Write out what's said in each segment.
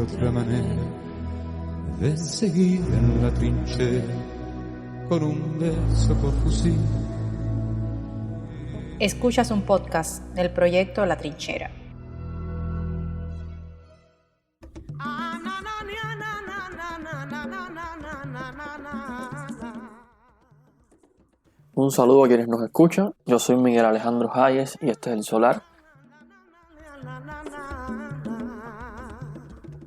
otra manera de seguir en la trinchera con un beso por fusil. Escuchas un podcast del proyecto La Trinchera. Un saludo a quienes nos escuchan. Yo soy Miguel Alejandro Hayes y este es El Solar.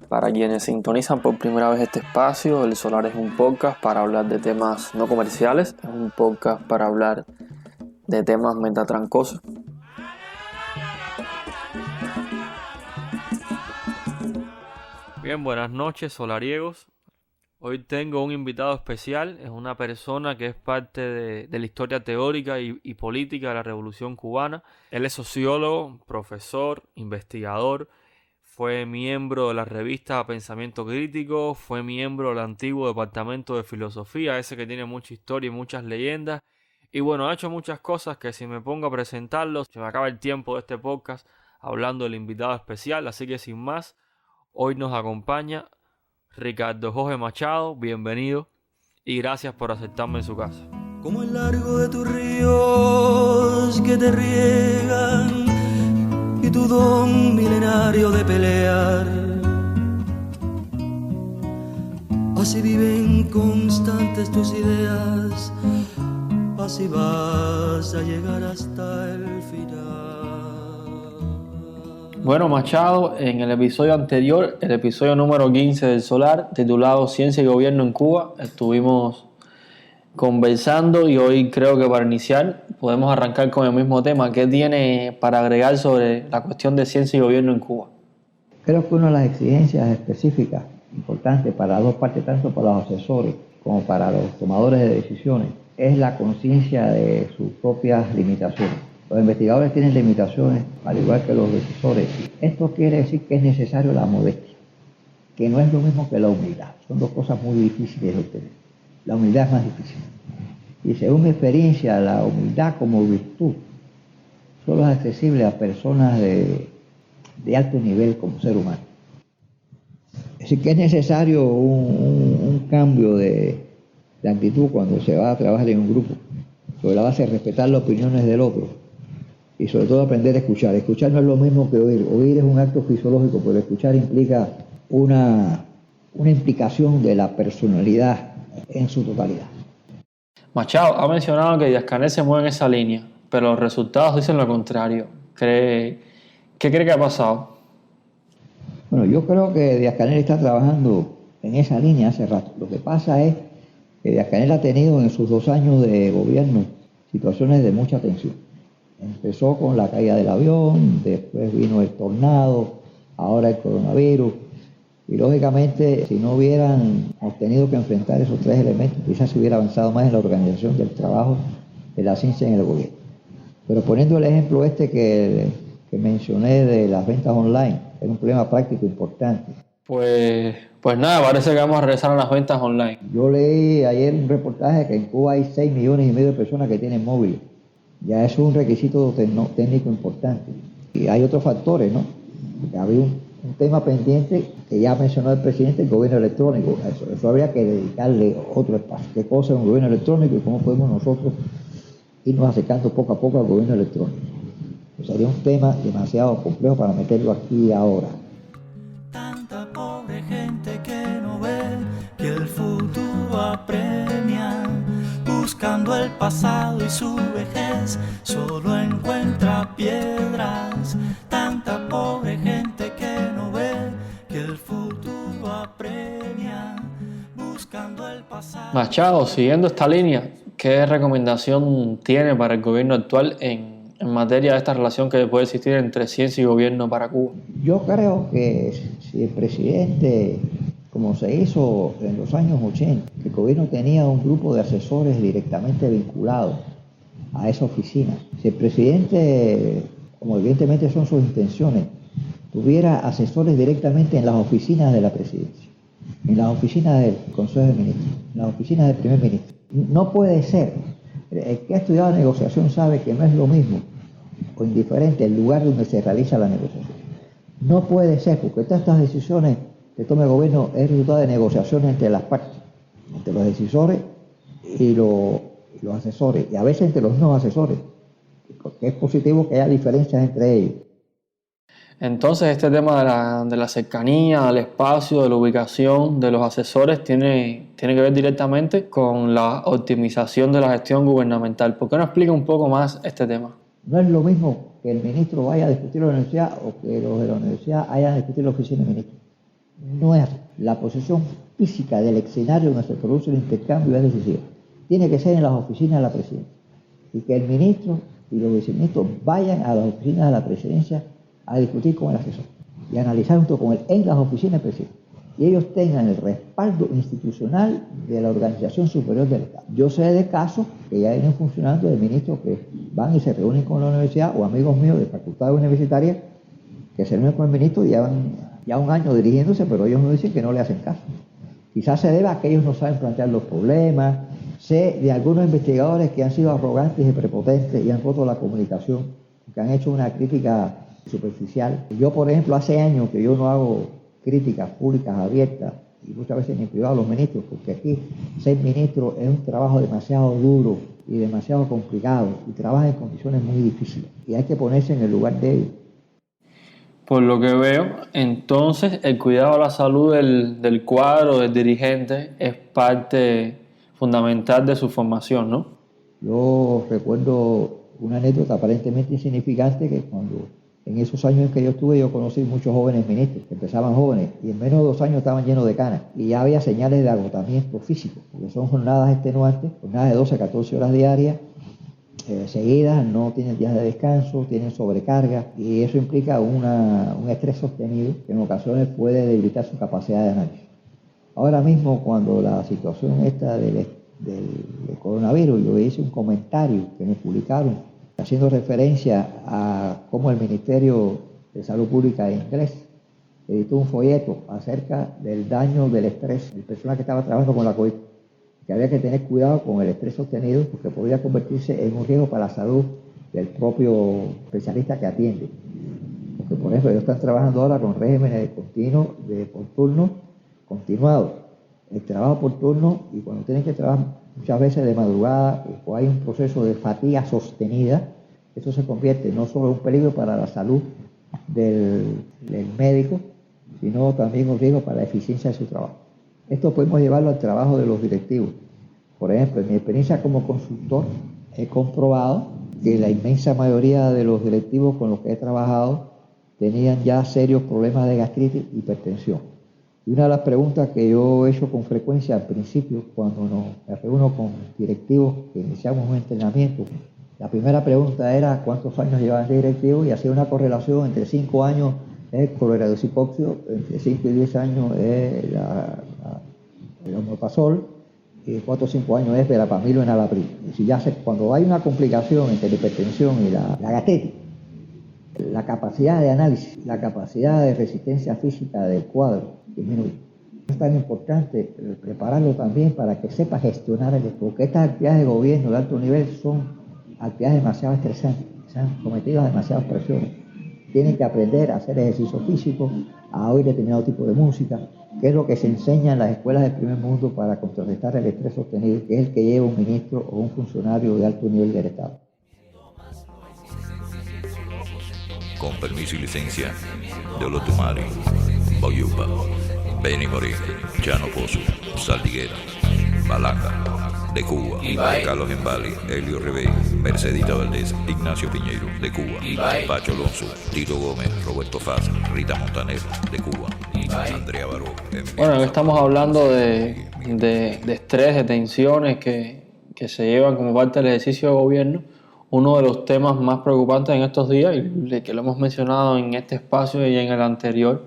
Para quienes sintonizan por primera vez este espacio, El Solar es un podcast para hablar de temas no comerciales, es un podcast para hablar de temas metatrancosos. Bien, buenas noches, solariegos. Hoy tengo un invitado especial, es una persona que es parte de la historia teórica y política de la Revolución Cubana. Él es sociólogo, profesor, investigador, fue miembro de la revista Pensamiento Crítico, fue miembro del antiguo Departamento de Filosofía, ese que tiene mucha historia y muchas leyendas. Y bueno, ha hecho muchas cosas que si me pongo a presentarlos, se me acaba el tiempo de este podcast hablando del invitado especial, así que sin más, hoy nos acompaña Ricardo Jorge Machado, bienvenido y gracias por aceptarme en su casa. Como el largo de tus ríos que te riegan y tu don milenario de pelear, así viven constantes tus ideas, así vas a llegar hasta el final. Bueno, Machado, en el episodio anterior, el episodio número 15 del Solar, titulado Ciencia y Gobierno en Cuba, estuvimos conversando y hoy creo que para iniciar podemos arrancar con el mismo tema. ¿Qué tiene para agregar sobre la cuestión de ciencia y gobierno en Cuba? Creo que una de las exigencias específicas importantes para las dos partes, tanto para los asesores como para los tomadores de decisiones, es la conciencia de sus propias limitaciones. Los investigadores tienen limitaciones, al igual que los decisores. Esto quiere decir que es necesario la modestia, que no es lo mismo que la humildad. Son dos cosas muy difíciles de obtener. La humildad es más difícil. Y según mi experiencia, la humildad como virtud solo es accesible a personas de alto nivel como ser humano. Es decir, que es necesario un cambio de actitud cuando se va a trabajar en un grupo, sobre la base de respetar las opiniones del otro. Y sobre todo aprender a escuchar. Escuchar no es lo mismo que oír. Oír es un acto fisiológico, pero escuchar implica una implicación de la personalidad en su totalidad. Machado ha mencionado que Díaz-Canel se mueve en esa línea, pero los resultados dicen lo contrario. ¿Qué cree que ha pasado? Bueno, yo creo que Díaz-Canel está trabajando en esa línea hace rato. Lo que pasa es que Díaz-Canel ha tenido en sus 2 años de gobierno situaciones de mucha tensión. Empezó con la caída del avión, después vino el tornado, ahora el coronavirus. Y lógicamente, si no hubieran tenido que enfrentar esos 3 elementos, quizás se hubiera avanzado más en la organización del trabajo de la ciencia en el gobierno. Pero poniendo el ejemplo que mencioné de las ventas online, es un problema práctico importante. Pues nada, parece que vamos a regresar a las ventas online. Yo leí ayer un reportaje que en Cuba hay 6,5 millones de personas que tienen móviles. Ya eso es un requisito técnico importante. Y hay otros factores, ¿no? Porque había un tema pendiente que ya mencionó el presidente, el gobierno electrónico. Eso habría que dedicarle otro espacio. ¿Qué cosa es un gobierno electrónico y cómo podemos nosotros irnos acercando poco a poco al gobierno electrónico? Pues sería un tema demasiado complejo para meterlo aquí y ahora. Tanta pobre gente que no ve que el futuro apremia, buscando el pasado y su vejez, solo encuentra piedras. Tanta pobre gente que no ve que el futuro apremia, buscando el pasado. Machado, siguiendo esta línea, ¿qué recomendación tiene para el gobierno actual en materia de esta relación que puede existir entre ciencia y gobierno para Cuba? Yo creo que si el presidente, como se hizo en los años 80, que el gobierno tenía un grupo de asesores directamente vinculados a esa oficina, si el presidente, como evidentemente son sus intenciones, tuviera asesores directamente en las oficinas de la presidencia, en las oficinas del Consejo de Ministros, en las oficinas del primer ministro. No puede ser. El que ha estudiado negociación sabe que no es lo mismo o indiferente el lugar donde se realiza la negociación. No puede ser, porque todas estas decisiones de toma de gobierno es resultado de negociaciones entre las partes, entre los decisores y los asesores, y a veces entre los no asesores, porque es positivo que haya diferencias entre ellos. Entonces este tema de la cercanía, del espacio, de la ubicación de los asesores tiene que ver directamente con la optimización de la gestión gubernamental. ¿Por qué no explica un poco más este tema? No es lo mismo que el ministro vaya a discutir a la universidad o que los de la universidad vayan a discutir la oficina del ministro. No es así. La posición física del escenario donde se produce el intercambio es decisiva. Tiene que ser en las oficinas de la presidencia. Y que el ministro y los viceministros vayan a las oficinas de la presidencia a discutir con el asesor y analizar junto con él en las oficinas del presidente. Y ellos tengan el respaldo institucional de la Organización Superior del Estado. Yo sé de casos que ya vienen funcionando de ministros que van y se reúnen con la universidad, o amigos míos de facultades universitarias que se reúnen con el ministro y llevan ya un año dirigiéndose, pero ellos no dicen que no le hacen caso. Quizás se deba a que ellos no saben plantear los problemas. Sé de algunos investigadores que han sido arrogantes y prepotentes y han roto la comunicación, que han hecho una crítica superficial. Yo, por ejemplo, hace años que yo no hago críticas públicas abiertas y muchas veces ni en privado a los ministros, porque aquí ser ministro es un trabajo demasiado duro y demasiado complicado y trabaja en condiciones muy difíciles y hay que ponerse en el lugar de ellos. Por lo que veo, entonces el cuidado a la salud del cuadro, del dirigente, es parte fundamental de su formación, ¿no? Yo recuerdo una anécdota aparentemente insignificante, que cuando en esos años en que yo estuve, yo conocí muchos jóvenes ministros que empezaban jóvenes y en menos de 2 años estaban llenos de canas y ya había señales de agotamiento físico, porque son jornadas extenuantes, jornadas de 12 a 14 horas diarias, seguidas, no tienen días de descanso, tienen sobrecarga y eso implica un estrés sostenido que en ocasiones puede debilitar su capacidad de análisis. Ahora mismo, cuando la situación esta del coronavirus, yo hice un comentario que me publicaron haciendo referencia a cómo el Ministerio de Salud Pública inglés editó un folleto acerca del daño del estrés del personal que estaba trabajando con la COVID, que había que tener cuidado con el estrés sostenido porque podría convertirse en un riesgo para la salud del propio especialista que atiende. Porque, por ejemplo, ellos están trabajando ahora con regímenes por turno continuado. El trabajo por turno, y cuando tienen que trabajar muchas veces de madrugada o hay un proceso de fatiga sostenida, eso se convierte no solo en un peligro para la salud del médico, sino también un riesgo para la eficiencia de su trabajo. Esto podemos llevarlo al trabajo de los directivos. Por ejemplo, en mi experiencia como consultor, he comprobado que la inmensa mayoría de los directivos con los que he trabajado tenían ya serios problemas de gastritis y hipertensión. Y una de las preguntas que yo he hecho con frecuencia al principio, cuando me reúno con directivos que iniciamos un entrenamiento, la primera pregunta era cuántos años llevaban de directivo y hacía una correlación entre 5 años es clorhidrato hipoxio, entre 5 y 10 años es el omeprazol y 4 o 5 años es verapamil o enalapril. Cuando hay una complicación entre la hipertensión y la gastritis, la capacidad de análisis, la capacidad de resistencia física del cuadro disminuye. Es tan importante prepararlo también para que sepa gestionar el estrés, porque estas actividades de gobierno de alto nivel son actividades demasiado estresantes, se han sometido a demasiadas presiones. Tienen que aprender a hacer ejercicio físico, a oír determinado tipo de música, que es lo que se enseña en las escuelas del primer mundo para contrarrestar el estrés sostenido, que es el que lleva un ministro o un funcionario de alto nivel del Estado. Con permiso y licencia de Olotumare, Boyupa, Beni Morí, Chano Pozo, Saldiguera, Balanga, de Cuba, Carlos Embali, Helio Rebey, Mercedita Valdés, Ignacio Piñeiro, de Cuba, Pacho Alonso, Tito Gómez, Roberto Faz, Rita Montaner, de Cuba, Andrea Baró. Bueno, estamos hablando de estrés, de tensiones que se llevan como parte del ejercicio de gobierno. Uno de los temas más preocupantes en estos días, y que lo hemos mencionado en este espacio y en el anterior,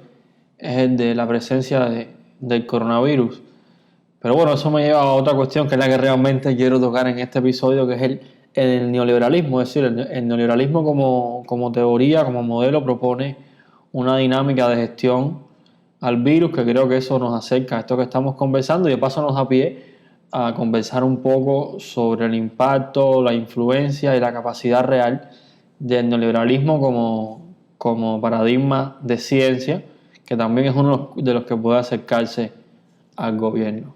es el de la presencia del coronavirus. Pero bueno, eso me lleva a otra cuestión que es la que realmente quiero tocar en este episodio, que es el neoliberalismo. Es decir, el neoliberalismo como teoría, como modelo, propone una dinámica de gestión al virus, que creo que eso nos acerca a esto que estamos conversando y de paso nos da pie a conversar un poco sobre el impacto, la influencia y la capacidad real del neoliberalismo como paradigma de ciencia que también es uno de los que puede acercarse al gobierno.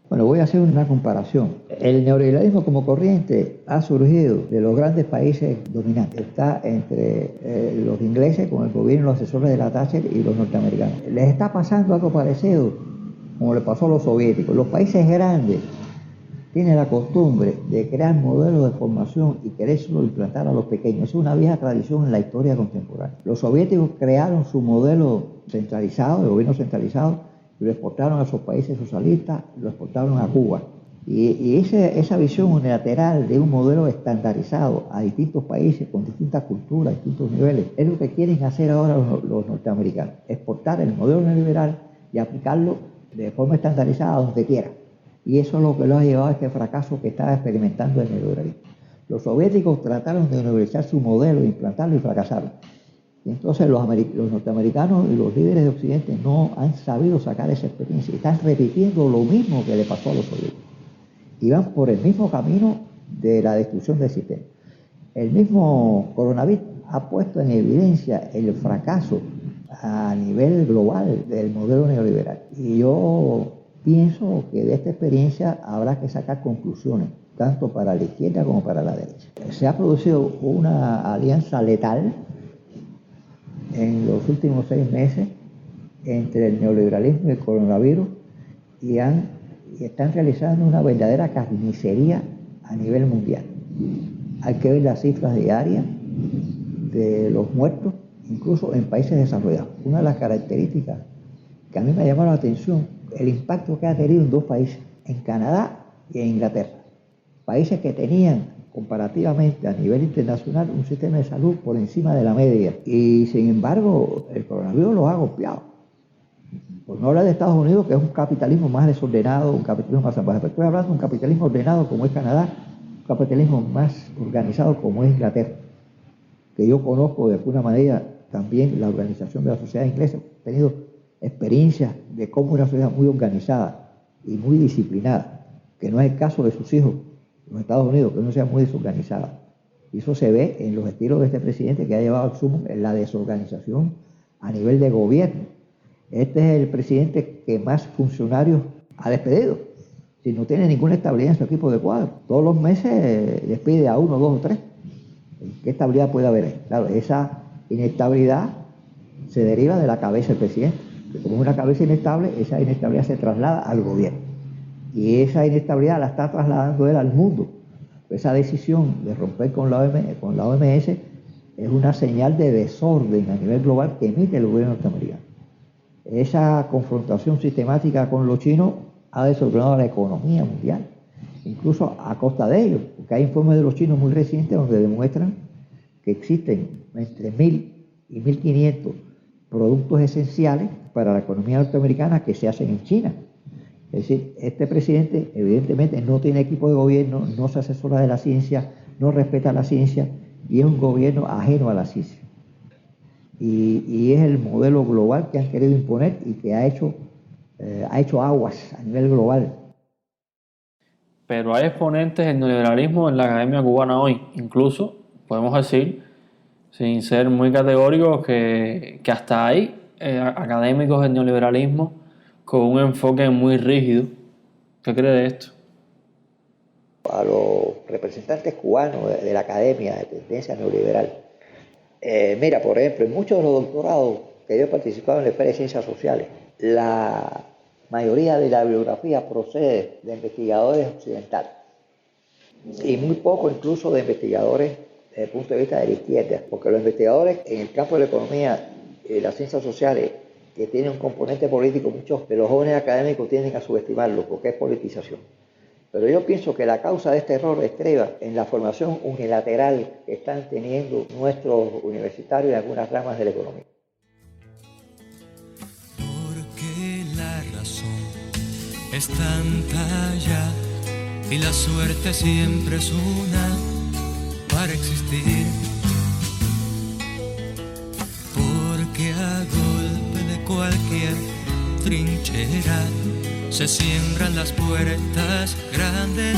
Bueno, voy a hacer una comparación. El neoliberalismo como corriente ha surgido de los grandes países dominantes. Está entre los ingleses con el gobierno, los asesores de la Thatcher y los norteamericanos. Les está pasando algo parecido como le pasó a los soviéticos. Los países grandes tienen la costumbre de crear modelos de formación y querérselo implantar a los pequeños. Es una vieja tradición en la historia contemporánea. Los soviéticos crearon su modelo centralizado, de gobierno centralizado, y lo exportaron a esos países socialistas, lo exportaron a Cuba. Y esa visión unilateral de un modelo estandarizado a distintos países, con distintas culturas, distintos niveles, es lo que quieren hacer ahora los norteamericanos. Exportar el modelo neoliberal y aplicarlo de forma estandarizada donde quiera. Y eso es lo que lo ha llevado a este fracaso que está experimentando el neoliberalismo. Los soviéticos trataron de universalizar su modelo, de implantarlo y fracasaron. Y entonces los norteamericanos y los líderes de Occidente no han sabido sacar esa experiencia. Están repitiendo lo mismo que le pasó a los soviéticos. Y van por el mismo camino de la destrucción del sistema. El mismo coronavirus ha puesto en evidencia el fracaso a nivel global del modelo neoliberal. Y yo pienso que de esta experiencia habrá que sacar conclusiones, tanto para la izquierda como para la derecha. Se ha producido una alianza letal en los últimos 6 meses entre el neoliberalismo y el coronavirus y están realizando una verdadera carnicería a nivel mundial. Hay que ver las cifras diarias de los muertos, incluso en países desarrollados. Una de las características que a mí me ha llamado la atención, el impacto que ha tenido en 2 países, en Canadá y en Inglaterra. Países que tenían comparativamente a nivel internacional un sistema de salud por encima de la media. Y sin embargo, el coronavirus los ha golpeado. Por no hablar de Estados Unidos, que es un capitalismo más desordenado, un capitalismo más salvaje. Pero estoy hablando de un capitalismo ordenado como es Canadá, un capitalismo más organizado como es Inglaterra, que yo conozco de alguna manera también la organización de la sociedad inglesa. He tenido experiencias de cómo una sociedad muy organizada y muy disciplinada, que no es el caso de sus hijos en los Estados Unidos, que no sea muy desorganizada. Y eso se ve en los estilos de este presidente, que ha llevado al sumo en la desorganización a nivel de gobierno. Este es el presidente que más funcionarios ha despedido. Si no tiene ninguna estabilidad en su equipo de cuadro, todos los meses despide a 1, 2 o 3. ¿Qué estabilidad puede haber ahí? Claro, esa inestabilidad se deriva de la cabeza del presidente. Que como es una cabeza inestable, esa inestabilidad se traslada al gobierno. Y esa inestabilidad la está trasladando él al mundo. Esa decisión de romper con la OMS es una señal de desorden a nivel global que emite el gobierno norteamericano. Esa confrontación sistemática con los chinos ha desordenado la economía mundial, incluso a costa de ellos, porque hay informes de los chinos muy recientes donde demuestran que existen entre 1.000 y 1.500 productos esenciales para la economía norteamericana que se hacen en China. Es decir, este presidente evidentemente no tiene equipo de gobierno, no se asesora de la ciencia, no respeta la ciencia y es un gobierno ajeno a la ciencia. Y es el modelo global que han querido imponer y que ha hecho aguas a nivel global. Pero hay exponentes del neoliberalismo en la academia cubana hoy. Incluso podemos decir, sin ser muy categóricos, que hasta hay académicos del neoliberalismo con un enfoque muy rígido. ¿Qué cree de esto? A los representantes cubanos de la academia de tendencia neoliberal. Mira, por ejemplo, en muchos de los doctorados que yo he participado en la Escuela de Ciencias Sociales, la mayoría de la bibliografía procede de investigadores occidentales y muy poco incluso de investigadores desde el punto de vista de la izquierda, porque los investigadores en el campo de la economía y las ciencias sociales, que tienen un componente político, muchos de los jóvenes académicos tienden a subestimarlo porque es politización. Pero yo pienso que la causa de este error estriba en la formación unilateral que están teniendo nuestros universitarios en algunas ramas de la economía. Porque la razón es tanta ya y la suerte siempre es una para existir. Porque a golpe de cualquier trinchera se siembran las puertas grandes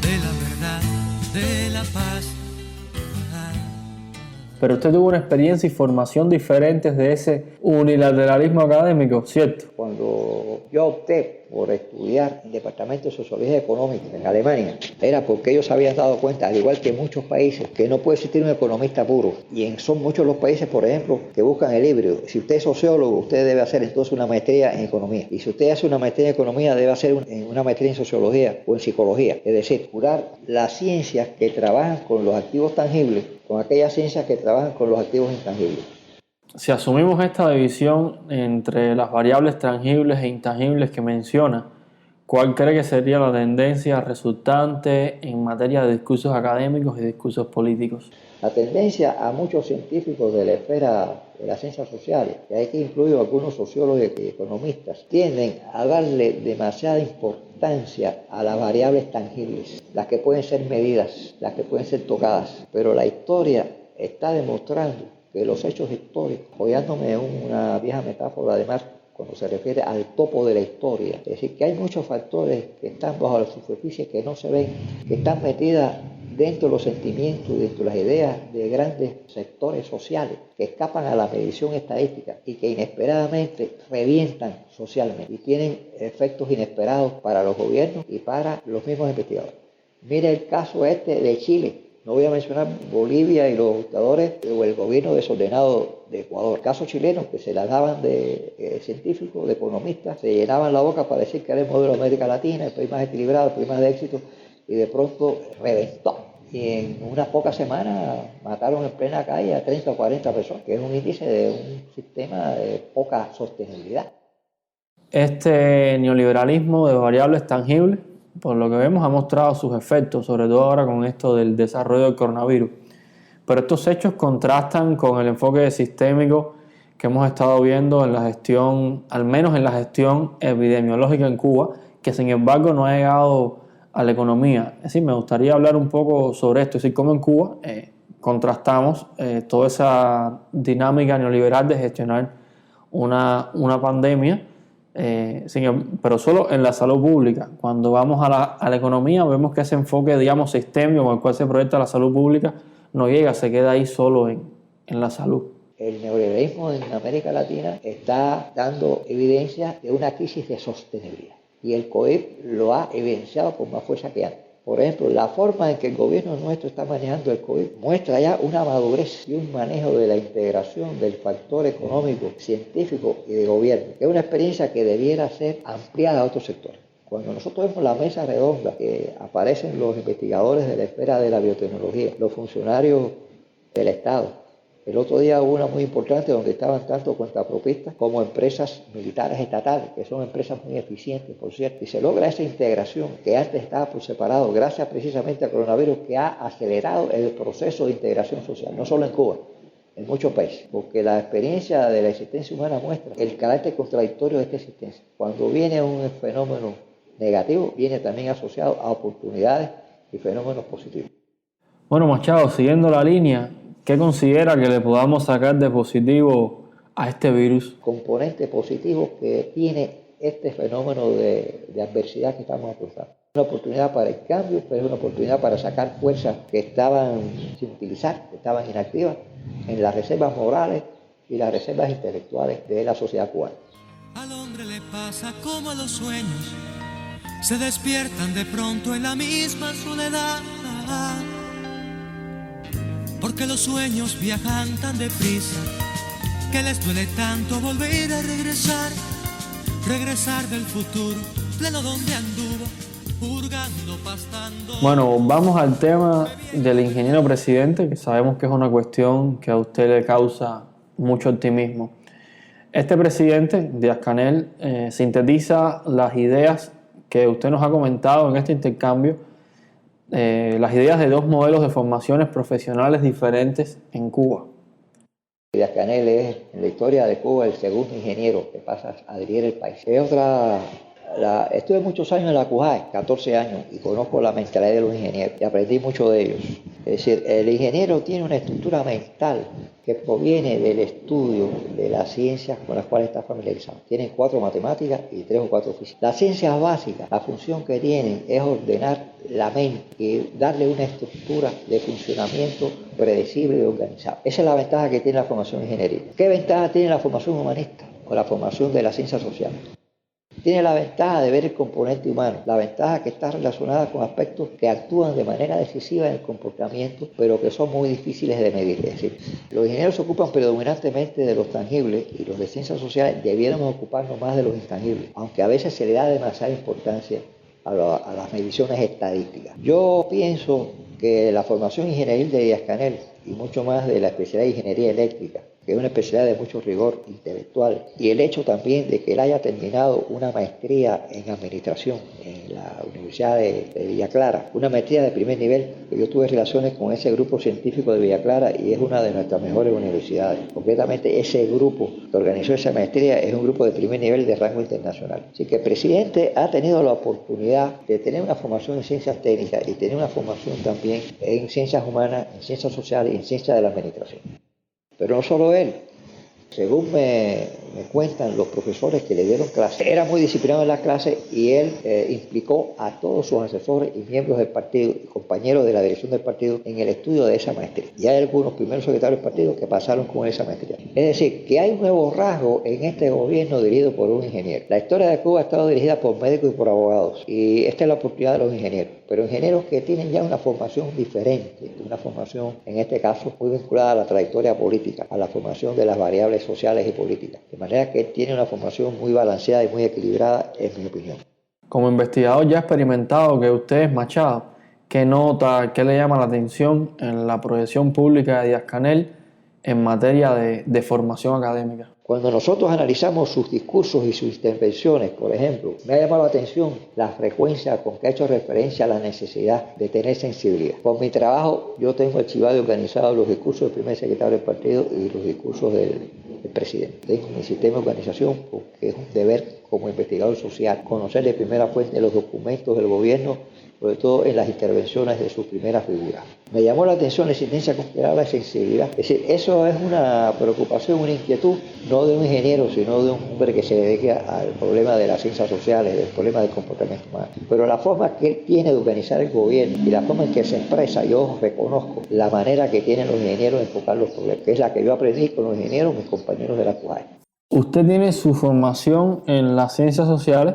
de la verdad, de la paz. pero usted tuvo una experiencia y formación diferentes de ese unilateralismo académico, ¿cierto? Cuando yo opté por estudiar el Departamento de Sociología Económica en Alemania, era porque ellos habían dado cuenta, al igual que en muchos países, que no puede existir un economista puro. Y son muchos los países, por ejemplo, que buscan el híbrido. Si usted es sociólogo, usted debe hacer entonces una maestría en economía. Y si usted hace una maestría en economía, debe hacer una maestría en sociología o en psicología. Es decir, curar las ciencias que trabajan con los activos tangibles con aquellas ciencias que trabajan con los activos intangibles. Si asumimos esta división entre las variables tangibles e intangibles que menciona, ¿cuál cree que sería la tendencia resultante en materia de discursos académicos y discursos políticos? La tendencia a muchos científicos de la esfera de las ciencias sociales, que hay que incluir algunos sociólogos y economistas, tienden a darle demasiada importancia a las variables tangibles, las que pueden ser medidas, las que pueden ser tocadas. Pero la historia está demostrando que los hechos históricos, apoyándome en una vieja metáfora de Marx, cuando se refiere al topo de la historia, es decir, que hay muchos factores que están bajo la superficie que no se ven, que están metidas dentro de los sentimientos, dentro de las ideas de grandes sectores sociales que escapan a la medición estadística y que inesperadamente revientan socialmente y tienen efectos inesperados para los gobiernos y para los mismos investigadores. Mire el caso de Chile. No voy a mencionar Bolivia y los dictadores o el gobierno desordenado de Ecuador. El caso chileno, que se la daban de científicos, de economistas, se llenaban la boca para decir que era el modelo de América Latina, el país más equilibrado, el país más de éxito, y de pronto reventó. Y en unas pocas semanas mataron en plena calle a 30 o 40 personas, que es un índice de un sistema de poca sostenibilidad. Este neoliberalismo de variables tangibles, por lo que vemos, ha mostrado sus efectos, sobre todo ahora con esto del desarrollo del coronavirus. Pero estos hechos contrastan con el enfoque sistémico que hemos estado viendo en la gestión, al menos en la gestión epidemiológica en Cuba, que sin embargo no ha llegado a la economía. Es decir, me gustaría hablar un poco sobre esto, es decir, cómo en Cuba contrastamos toda esa dinámica neoliberal de gestionar una pandemia, pero solo en la salud pública. Cuando vamos a la economía vemos que ese enfoque, digamos, sistémico con el cual se proyecta la salud pública no llega, se queda ahí solo en la salud. El neoliberalismo en América Latina está dando evidencia de una crisis de sostenibilidad y el COVID lo ha evidenciado con más fuerza que antes. Por ejemplo, la forma en que el gobierno nuestro está manejando el COVID muestra ya una madurez y un manejo de la integración del factor económico, científico y de gobierno, que es una experiencia que debiera ser ampliada a otros sectores. Cuando nosotros vemos la mesa redonda, que aparecen los investigadores de la esfera de la biotecnología, los funcionarios del Estado. El otro día hubo una muy importante donde estaban tanto cuentapropistas como empresas militares estatales, que son empresas muy eficientes, por cierto. Y se logra esa integración que antes estaba por separado, gracias precisamente al coronavirus, que ha acelerado el proceso de integración social, no solo en Cuba, en muchos países. Porque la experiencia de la existencia humana muestra el carácter contradictorio de esta existencia. Cuando viene un fenómeno negativo, viene también asociado a oportunidades y fenómenos positivos. Bueno, Machado, siguiendo la línea, ¿qué considera que le podamos sacar de positivo a este virus? Componentes positivos que tiene este fenómeno de adversidad que estamos afrontando. Una oportunidad para el cambio, pero es una oportunidad para sacar fuerzas que estaban sin utilizar, que estaban inactivas, en las reservas morales y las reservas intelectuales de la sociedad cubana. Al hombre le pasa como a los sueños, se despiertan de pronto en la misma soledad. Porque los sueños viajan tan deprisa que les duele tanto volver a regresar del futuro pleno donde anduvo, hurgando, pastando. Bueno, vamos al tema del ingeniero presidente, que sabemos que es una cuestión que a usted le causa mucho optimismo. Este presidente, Díaz-Canel, sintetiza las ideas que usted nos ha comentado en este intercambio, las ideas de dos modelos de formaciones profesionales diferentes en Cuba. Díaz-Canel es, en la historia de Cuba, el segundo ingeniero que pasa a dirigir el país. Es otra Estuve muchos años en la CUJAE, 14 años, y conozco la mentalidad de los ingenieros y aprendí mucho de ellos. Es decir, el ingeniero tiene una estructura mental que proviene del estudio de las ciencias con las cuales está familiarizado. Tienen 4 matemáticas y 3 o 4 físicas. Las ciencias básicas, la función que tienen es ordenar la mente y darle una estructura de funcionamiento predecible y organizado. Esa es la ventaja que tiene la formación ingenieril. ¿Qué ventaja tiene la formación humanista o la formación de la ciencia social? Tiene la ventaja de ver el componente humano, la ventaja que está relacionada con aspectos que actúan de manera decisiva en el comportamiento, pero que son muy difíciles de medir. Es decir, los ingenieros se ocupan predominantemente de los tangibles y los de ciencias sociales debiéramos ocuparnos más de los intangibles, aunque a veces se le da demasiada importancia a las mediciones estadísticas. Yo pienso que la formación ingenieril de Díaz-Canel y mucho más de la especialidad de ingeniería eléctrica, que es una especialidad de mucho rigor intelectual, y el hecho también de que él haya terminado una maestría en administración en la Universidad de Villa Clara, una maestría de primer nivel, que yo tuve relaciones con ese grupo científico de Villa Clara y es una de nuestras mejores universidades. Concretamente, ese grupo que organizó esa maestría es un grupo de primer nivel de rango internacional. Así que el presidente ha tenido la oportunidad de tener una formación en ciencias técnicas y tener una formación también en ciencias humanas, en ciencias sociales y en ciencias de la administración. Pero no solo él, según me cuentan los profesores que le dieron clase, era muy disciplinado en la clase y él implicó a todos sus asesores y miembros del partido y compañeros de la dirección del partido en el estudio de esa maestría. Y hay algunos primeros secretarios del partido que pasaron con esa maestría. Es decir, que hay un nuevo rasgo en este gobierno dirigido por un ingeniero. La historia de Cuba ha estado dirigida por médicos y por abogados y esta es la oportunidad de los ingenieros, pero ingenieros que tienen ya una formación diferente, una formación en este caso muy vinculada a la trayectoria política, a la formación de las variables sociales y políticas, de manera que tiene una formación muy balanceada y muy equilibrada, en mi opinión. Como investigador ya experimentado que usted es, Machado, ¿qué nota, qué le llama la atención en la proyección pública de Díaz-Canel en materia de formación académica? Cuando nosotros analizamos sus discursos y sus intervenciones, por ejemplo, me ha llamado la atención la frecuencia con que ha hecho referencia a la necesidad de tener sensibilidad. Por mi trabajo, yo tengo archivado y organizado los discursos del primer secretario del partido y los discursos del presidente. Tengo mi sistema de organización porque es un deber como investigador social conocer de primera fuente los documentos del gobierno, sobre todo en las intervenciones de sus primeras figuras. Me llamó la atención la existencia con que habla de sensibilidad. Es decir, eso es una preocupación, una inquietud, no de un ingeniero, sino de un hombre que se dedica al problema de las ciencias sociales, del problema del comportamiento humano. Pero la forma que él tiene de organizar el gobierno y la forma en que se expresa, yo reconozco la manera que tienen los ingenieros de enfocar los problemas, que es la que yo aprendí con los ingenieros, mis compañeros de la CUJAE. Usted tiene su formación en las ciencias sociales,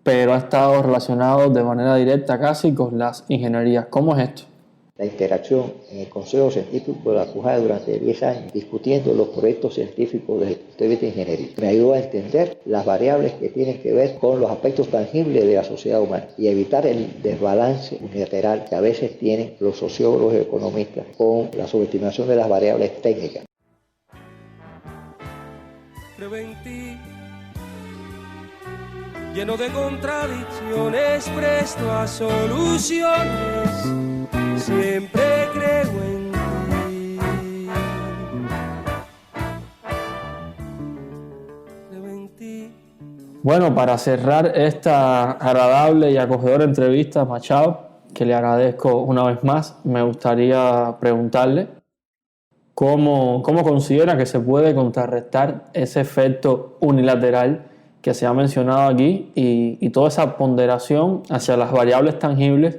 pero ha estado relacionado de manera directa casi con las ingenierías. ¿Cómo es esto? La interacción en el Consejo Científico de la CUJAE durante 10 años, discutiendo los proyectos científicos desde el punto de vista de ingeniería, me ayudó a entender las variables que tienen que ver con los aspectos tangibles de la sociedad humana y evitar el desbalance unilateral que a veces tienen los sociólogos y economistas con la subestimación de las variables técnicas. Lleno de contradicciones, presto a soluciones, siempre creo en ti. Creo en ti. Bueno, para cerrar esta agradable y acogedora entrevista, Machado, que le agradezco una vez más, me gustaría preguntarle cómo considera que se puede contrarrestar ese efecto unilateral que se ha mencionado aquí y toda esa ponderación hacia las variables tangibles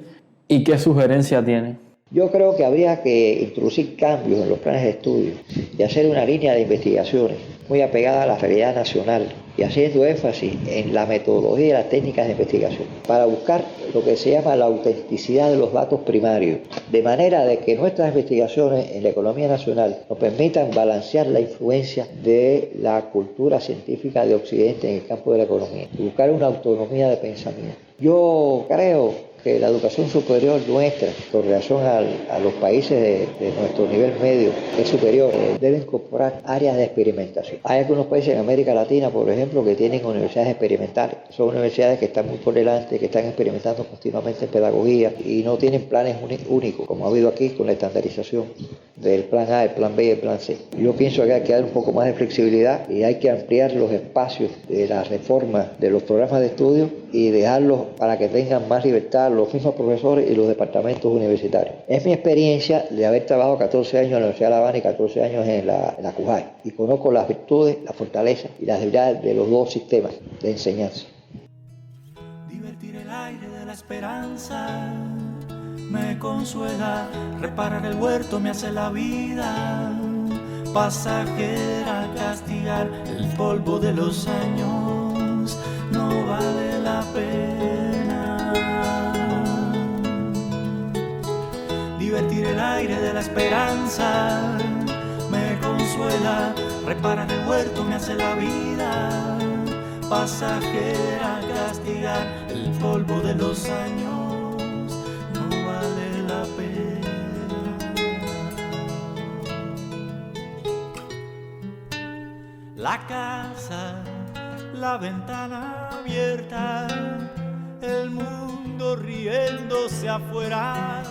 y qué sugerencia tiene. Yo creo que habría que introducir cambios en los planes de estudio y hacer una línea de investigaciones muy apegada a la realidad nacional y haciendo énfasis en la metodología y las técnicas de investigación para buscar lo que se llama la autenticidad de los datos primarios, de manera de que nuestras investigaciones en la economía nacional nos permitan balancear la influencia de la cultura científica de Occidente en el campo de la economía y buscar una autonomía de pensamiento. Yo creo que la educación superior nuestra, con relación a los países de nuestro nivel medio, es superior, debe incorporar áreas de experimentación. Hay algunos países en América Latina, por ejemplo, que tienen universidades experimentales. Son universidades que están muy por delante, que están experimentando continuamente en pedagogía y no tienen planes únicos, como ha habido aquí con la estandarización. del plan A, el plan B y el plan C. Yo pienso que hay que dar un poco más de flexibilidad y hay que ampliar los espacios de la reforma de los programas de estudio y dejarlos para que tengan más libertad los mismos profesores y los departamentos universitarios. Es mi experiencia de haber trabajado 14 años en la Universidad de La Habana y 14 años en la CUJAI, y conozco las virtudes, las fortalezas y las debilidades de los dos sistemas de enseñanza. Divertir el aire de la esperanza me consuela, reparar el huerto me hace la vida pasajera, castigar el polvo de los años no vale la pena. Divertir el aire de la esperanza me consuela, reparar el huerto me hace la vida pasajera, castigar el polvo de los años no vale la pena. La casa, la ventana abierta, el mundo riéndose afuera.